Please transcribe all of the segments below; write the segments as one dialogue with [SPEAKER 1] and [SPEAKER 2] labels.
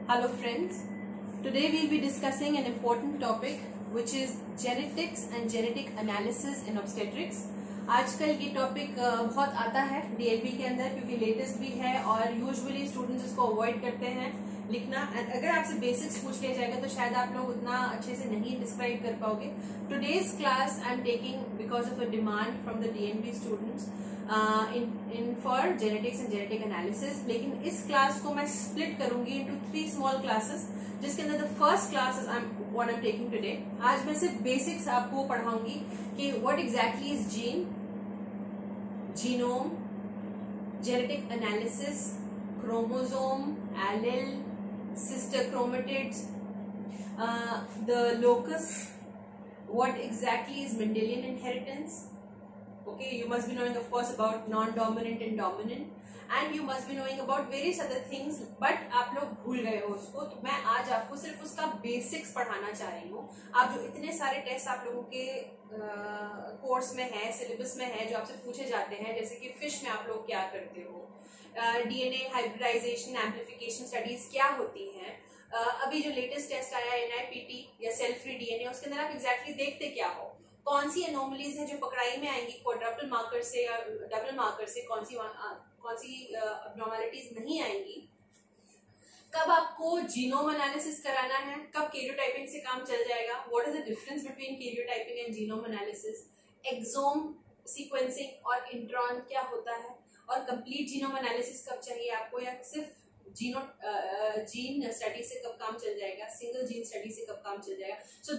[SPEAKER 1] Hello friends, today we'll be discussing an important topic which is genetics and genetic analysis in obstetrics. आजकल ये topic बहुत आता है DLB के अंदर क्योंकि लेटेस्ट भी है और यूजुअली स्टूडेंट्स इसको अवॉइड करते हैं लिखना। अगर आपसे बेसिक्स पूछ लिया जाएगा तो शायद आप लोग उतना अच्छे से नहीं डिस्क्राइब कर पाओगे। Today's class I am taking because of a demand from the DNB students in for genetics and genetic analysis. लेकिन इस क्लास को मैं स्प्लिट करूंगी इनटू 3 स्मॉल क्लासेस, जिसके अंदर the first class I am taking today. आज मैं सिर्फ बेसिक्स आपको पढ़ाऊंगी कि what exactly is gene, genome, genetic analysis, chromosome, allele, sister chromatids, the locus, what exactly is Mendelian inheritance. Okay, you must be knowing of course about non-dominant and dominant, and you must be knowing about various other things, but आप लोग भूल गए हो उसको, तो मैं आज आपको सिर्फ उसका बेसिक्स पढ़ाना चाह रही हूँ। आप जो इतने सारे टेस्ट आप लोगों के कोर्स में है, सिलेबस में है, जो आपसे पूछे जाते हैं, जैसे कि फिश में आप लोग क्या करते हो, डीएनए हाइब्रिडाइजेशन एम्प्लीफिकेशन स्टडीज क्या होती हैं, अभी जो लेटेस्ट टेस्ट आया एनआईपीटी या सेल फ्री डीएनए, उसके अंदर आप एग्जैक्टली देखते क्या हो, कौन सी एनोमलीज हैं जो पकड़ाई में आएंगी क्वाड्रपल मार्कर से या डबल मार्कर से, कौन सी अबनॉर्मलिटीज नहीं आएंगी, कब आपको जीनोम एनालिसिस कराना है, कब कैरियोटाइपिंग से काम चल जाएगा, what is the difference between karyotyping and genome analysis, exome sequencing और इंट्रॉन क्या होता है, और कंप्लीट जीनोम एनालिसिस कब चाहिए आपको, या सिर्फ जीन स्टडी से कब काम चल जाएगा, सिंगल जीन स्टडी से कब काम चल जाएगा। सो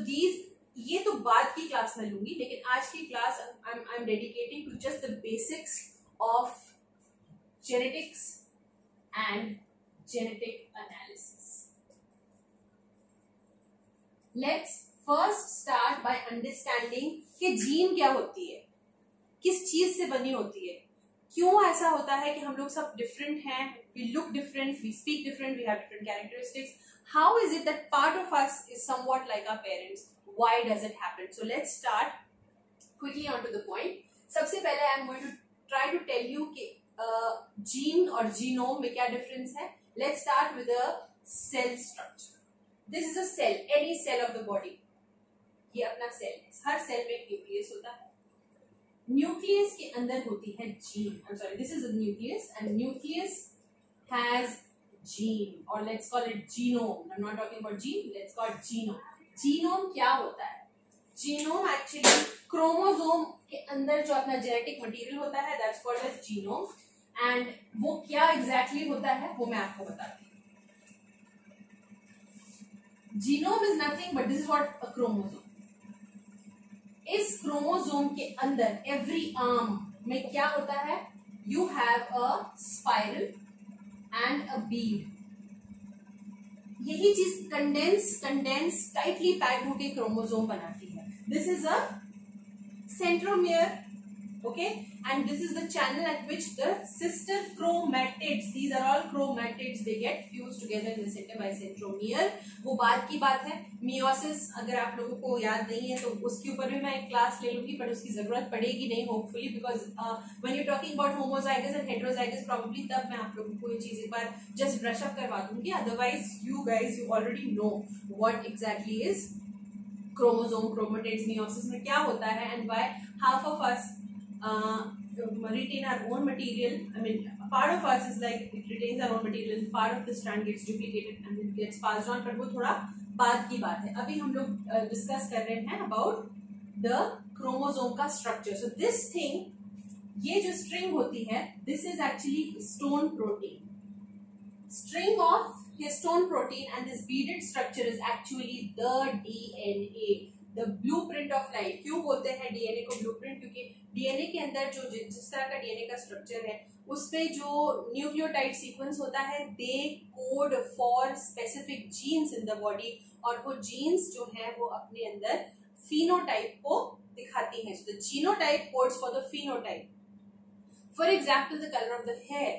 [SPEAKER 1] ये तो बाद की क्लास में लूंगी, लेकिन आज की class I am dedicating to just the basics of genetics and genetic analysis. Let's first start by understanding कि जीन क्या होती है, किस चीज से बनी होती है, क्यों ऐसा होता है कि हम लोग सब डिफरेंट हैं, we look different, we speak different, we have different characteristics. How is it that part of us is somewhat like our parents? Why does it happen? So let's start quickly on to the point. सबसे पहले I am going to try to tell you कि gene और genome में क्या difference है। Let's start with a cell structure. This is a cell, any cell of the body. ये अपना cell है, हर सेल में एक न्यूक्लियस होता है। न्यूक्लियस के अंदर होती है gene. I'm sorry, this is a nucleus and nucleus has gene, or let's call it genome. I'm not talking about gene, let's call it genome. Genome क्या होता है? Genome actually क्रोमोसोम के अंदर जो अपना जेनेटिक मटेरियल होता है, that's called as genome. And वो क्या एग्जैक्टली होता है वो मैं आपको बताती हूँ। Genome is nothing but this is what a chromosome. इस क्रोमोसोम के अंदर एवरी आर्म में क्या होता है, you have a spiral and अ बीड। यही चीज कंडेंस टाइटली पैक्ड होकर क्रोमोसोम बनाती है। This is a centromere, okay, and this is the channel at which the sister chromatids, these are all chromatids, they get fused together in the center by centromere. वो बाद की बात है। Meiosis अगर आप लोगों को याद नहीं है तो उसके ऊपर भी मैं एक क्लास ले लूंगी, पर उसकी जरूरत पड़ेगी नहीं hopefully, because when you talking about homozygous and heterozygous probably तब मैं आप लोगों को ये चीज एक बार जस्ट ब्रश अप करवा दूंगी। Otherwise you guys you already know what exactly is chromosome, chromatids, meiosis में क्या होता है, and why half of us retain our own material. I mean, a part of us is like it retains our own material and part of the strand gets duplicated and it gets passed on, पर वो थोड़ा बाद की बात है। अभी हम लोग डिस्कस कर रहे हैं about the chromosome का structure. So this thing, ये जो string होती है, this is actually histone protein, string of histone protein, and this beaded structure is actually the DNA, the blueprint of life. क्यों बोलते हैं डीएनए को ब्लूप्रिंट? क्योंकि डीएनए के अंदर जो जिस तरह का डीएनए का स्ट्रक्चर है, उसपे जो न्यूक्लियोटाइड सीक्वेंस होता है, they code for specific genes in the body, और वो जीन्स जो है वो अपने अंदर फिनोटाइप को दिखाती हैं। So the genotype codes for the phenotype. For example the colour of the hair,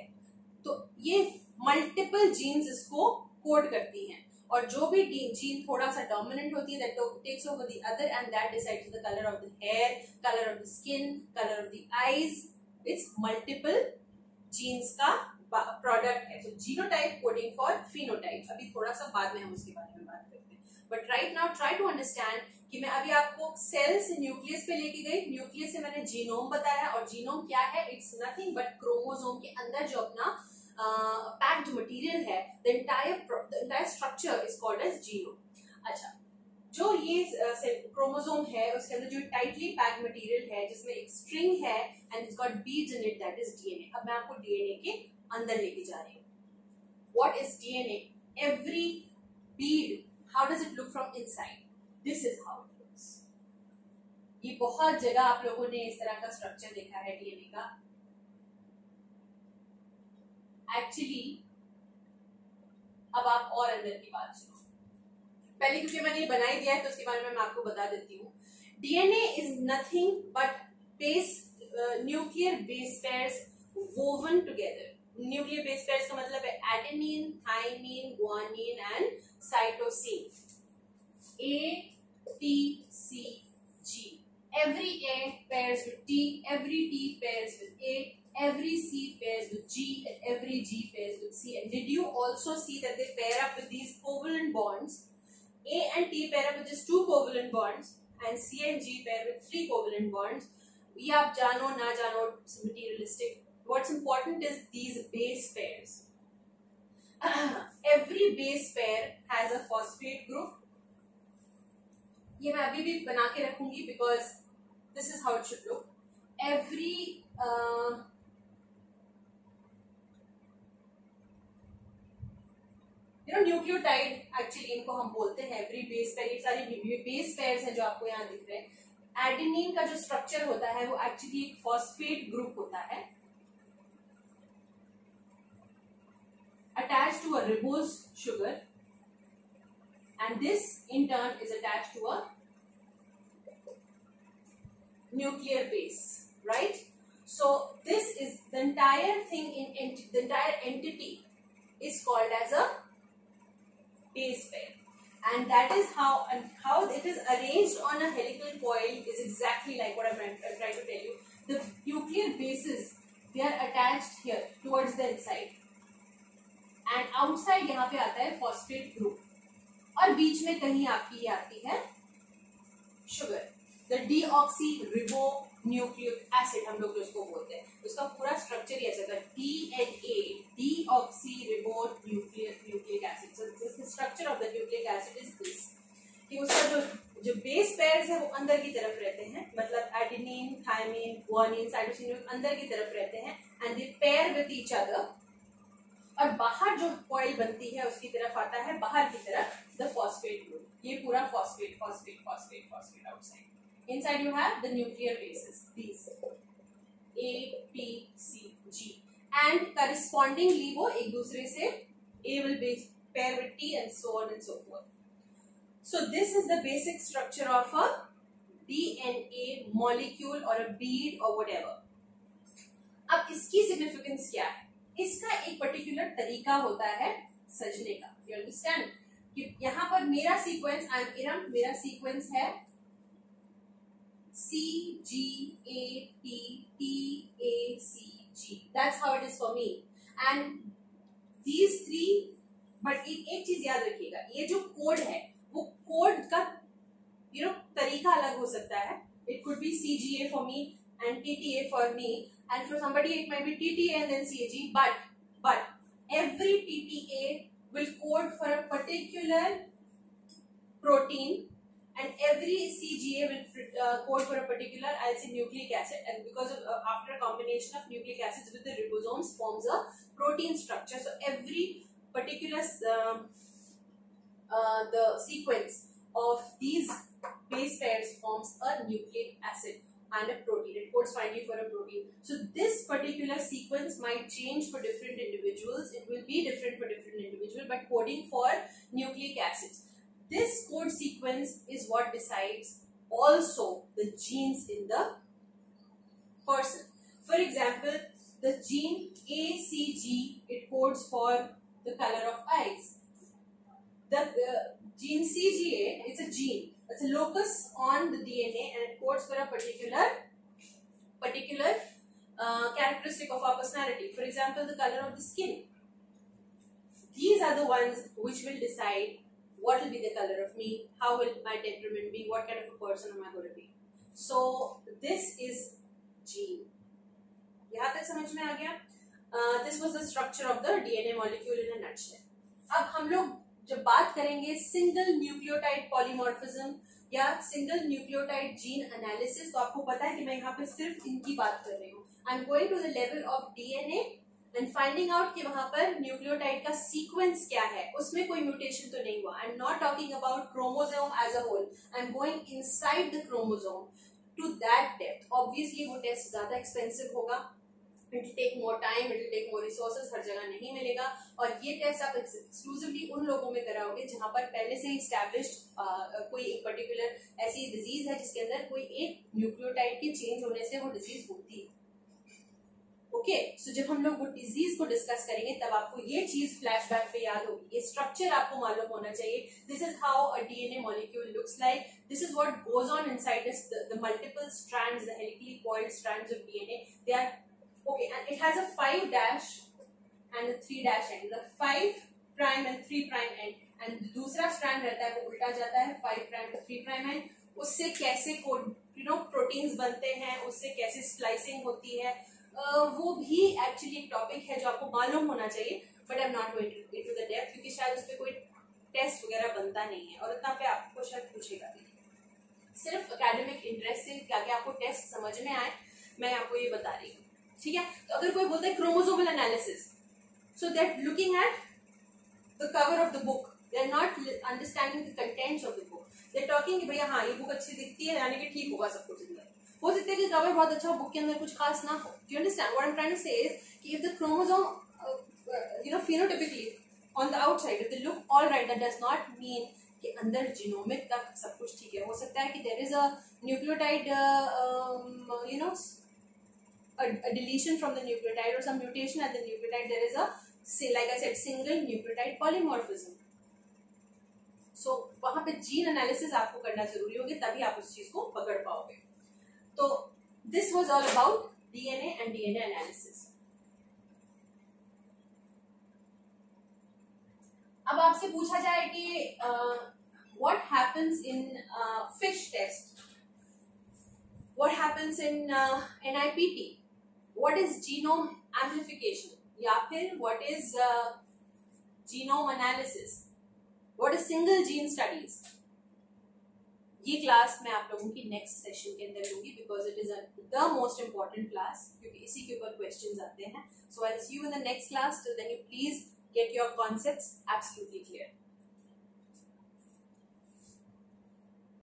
[SPEAKER 1] तो ये मल्टीपल जीन्स इसको कोड करती हैं, और जो भी जीन थोड़ा सा डोमिनेंट होती है, that takes over the other and that decides the colour of the hair, colour of the skin, colour of the eyes. It's multiple genes का प्रोडक्ट है. So genotype coding for phenotype. अभी थोड़ा सा बाद में हम उसके बारे में बात करते हैं. But right now try to understand कि मैं अभी आपको सेल से न्यूक्लियस पे लेके गई. न्यूक्लियस से मैंने जीनोम बताया, और जीनोम क्या है? इट्स नथिंग बट क्रोमोसोम के अंदर जो अपना पैक्ड मटेरियल है, the entire structure is called as genome. अच्छा, जो ये क्रोमोसोम है उसके अंदर जो टाइटली पैक्ड मटेरियल है जिसमें एक स्ट्रिंग है and it's got beads in it, that is DNA. अब मैं आपको डीएनए के अंदर लेके जा रही हूँ. What is DNA? Every Beed, how does it look from inside? This is how it looks. ये बहुत जगह आप लोगों ने इस तरह का स्ट्रक्चर देखा है डीएनए का. एक्चुअली अब आप और अंदर की बात सुनो. पहले क्योंकि मैंने ये बना ही दिया है तो उसके बारे में मैं आपको बता देती हूँ. DNA is nothing but base nuclear base pairs woven together. Nuclear base pairs का मतलब है adenine, thymine, guanine and cytosine. A, T, C, G. Every A pairs with T, every T pairs with A, every C pairs with G, and every G pairs with C. And did you also see that they pair up with these covalent bonds? A and T pair up with just 2 covalent bonds, and C and G pair with 3 covalent bonds. ये आप जानो ना जानो, it's materialistic. What's important is these base pairs. Every base pair has a phosphate group. ये मैं अभी भी बना के रखूंगी because this is how it should look. Every nucleotide actually इनको हम बोलते हैं एवरी बेस पेयर. ये सारी बेस पेयर्स हैं जो आपको यहाँ दिख रहे हैं. एडेनिन का जो स्ट्रक्चर होता है वो एक्चुअली एक फॉस्फेट ग्रुप होता है attached to a ribose sugar, and this in turn is attached to a nuclear base, right? So this is the entire thing in the entire entity is called as a base pair, and that is how it is arranged on a helical coil is exactly like what I'm trying to tell you. The nuclear bases, they are attached here towards the inside, and outside यहाँ पे आता है phosphate group, और बीच में कहीं आपकी ये आती है sugar, the deoxyribonucleic acid हम लोग उसको बोलते हैं. उसका पूरा स्ट्रक्चर ये ऐसा है DNA, deoxyribonucleic acid. So this the structure of the nucleic acid is this. कि उसका जो बेस पेयर्स है वो अंदर की तरफ रहते हैं, मतलब एडेनिन, थाइमिन, गुआनिन, साइटोसिन अंदर की तरफ रहते हैं, and they pair with each other. और बाहर जो कॉइल बनती है उसकी तरफ आता है बाहर की तरफ द फॉस्फेट ग्रुप. ये पूरा phosphate phosphate phosphate phosphate outside. Inside you have the nuclear bases, these A, P, C, G, and correspondingly वो एक दूसरे से A will be pair with T and so on and so forth. So this is the basic structure of a DNA molecule or a bead or whatever. अब इसकी significance क्या है? इसका एक particular तरीका होता है सजने का. You understand? कि यहाँ पर मेरा sequence, I am Iram, मेरा sequence है C, G, A, T, T, A, C, G. That's how it is for me. And these three, but एक चीज याद रखिएगा, ये जो कोड है वो कोड का तरीका अलग हो सकता है. It could be CGA for me and TTA for me, and for somebody it might be TTA and then CAG. But every TTA will code for a particular protein, and every CGA will code for a particular, I'll say, nucleic acid, and because of after a combination of nucleic acids with the ribosomes forms a protein structure. So every particular the sequence of these base pairs forms a nucleic acid and a protein. It codes finally for a protein. So this particular sequence might change for different individuals. It will be different for different individuals, but coding for nucleic acids. This code sequence is what decides also the genes in the person. For example, the gene ACG, it codes for the color of eyes. The gene CGA, it's a gene. It's a locus on the DNA, and it codes for a particular characteristic of our personality. personality. For example, the color of the skin. These are the ones which will decide what will be the color of me, how will my temperament be, what kind of a person am I going to be. So this is gene. यहाँ तक समझ में आ गया? This was the structure of the DNA molecule in a nutshell. अब हम लोग जब बात करेंगे सिंगल न्यूक्लियोटाइड पॉलीमॉर्फिज्म या सिंगल न्यूक्लियोटाइड जीन एनालिसिस, तो आपको पता है कि मैं यहाँ पे सिर्फ इनकी बात कर रही हूँ. I am going to the level of DNA and finding out कि वहां पर न्यूक्लियोटाइड का सीक्वेंस क्या है, उसमें कोई म्यूटेशन तो नहीं हुआ. I am not talking about chromosome as a whole, I am going inside the chromosome to that depth. Obviously वो टेस्ट ज्यादा एक्सपेंसिव होगा, it will take more time, it will take more resources, हर जगह नहीं मिलेगा. और ये test आप एक्सक्लूसिवली उन लोगों में कराओगे जहां पर पहले से ही स्टैब्लिश्ड कोई एक पर्टिकुलर ऐसी डिजीज है जिसके अंदर कोई एक न्यूक्लियोटाइड के चेंज होने से वो डिजीज होती है. ओके, सो जब हम लोग वो डिजीज को डिस्कस करेंगे तब आपको ये चीज फ्लैशबैक पे याद होगी, ये स्ट्रक्चर आपको मालूम होना चाहिए. This is how a DNA molecule looks like, this is what goes on inside the multiple strands, the helically coiled strands of DNA. They are okay, and it has a 5' and a 3' end. The 5' and 3' end, and दूसरा strand रहता है वो उल्टा जाता है 5' to 3' end. उससे कैसे proteins बनते हैं, उससे कैसे स्प्लाइसिंग होती है, वो भी एक्चुअली एक टॉपिक है जो आपको मालूम होना चाहिए. But I am not going to the depth क्योंकि शायद उस पर कोई टेस्ट वगैरह बनता नहीं है और इतना पे आपको शायद पूछेगा भी. सिर्फ एकेडमिक इंटरेस्ट से ताकि आपको टेस्ट समझ में आए मैं आपको ये बता रही हूँ. ठीक है, तो अगर कोई बोलता है chromosomal analysis, so that looking at the cover of the book, they are not understanding the contents of the book. They are talking कि भैया हाँ ये बुक अच्छी दिखती है यानी कि ठीक होगा सब कुछ अंदर. हो सकता है कि कवर बहुत अच्छा हो, बुक के अंदर कुछ खास ना हो. Do you understand what I am trying to say is कि if the chromosome phenotypically on the outside if they look all right, that does not mean कि अंदर जीनोमिक तक सब कुछ ठीक है. हो सकता है कि there is a nucleotide a deletion from the nucleotide or some mutation at the nucleotide, there is a, say like I said, single nucleotide polymorphism. So वहां पे जीन एनालिसिस आपको करना जरूरी होगी, तभी आप उस चीज को पकड़ पाओगे. तो this was all about DNA and DNA analysis. अब आपसे पूछा जाए कि what happens in fish test, what happens in NIPT, what is genome amplification, या फिर what is genome analysis, what is single gene studies. ये क्लास मैं आप लोगों की नेक्स्ट सेशन के अंदर लूंगी because it is the most important class, क्योंकि इसी के ऊपर क्वेश्चंस आते हैं. So I will see you in the next class. Till then you please get your concepts absolutely clear.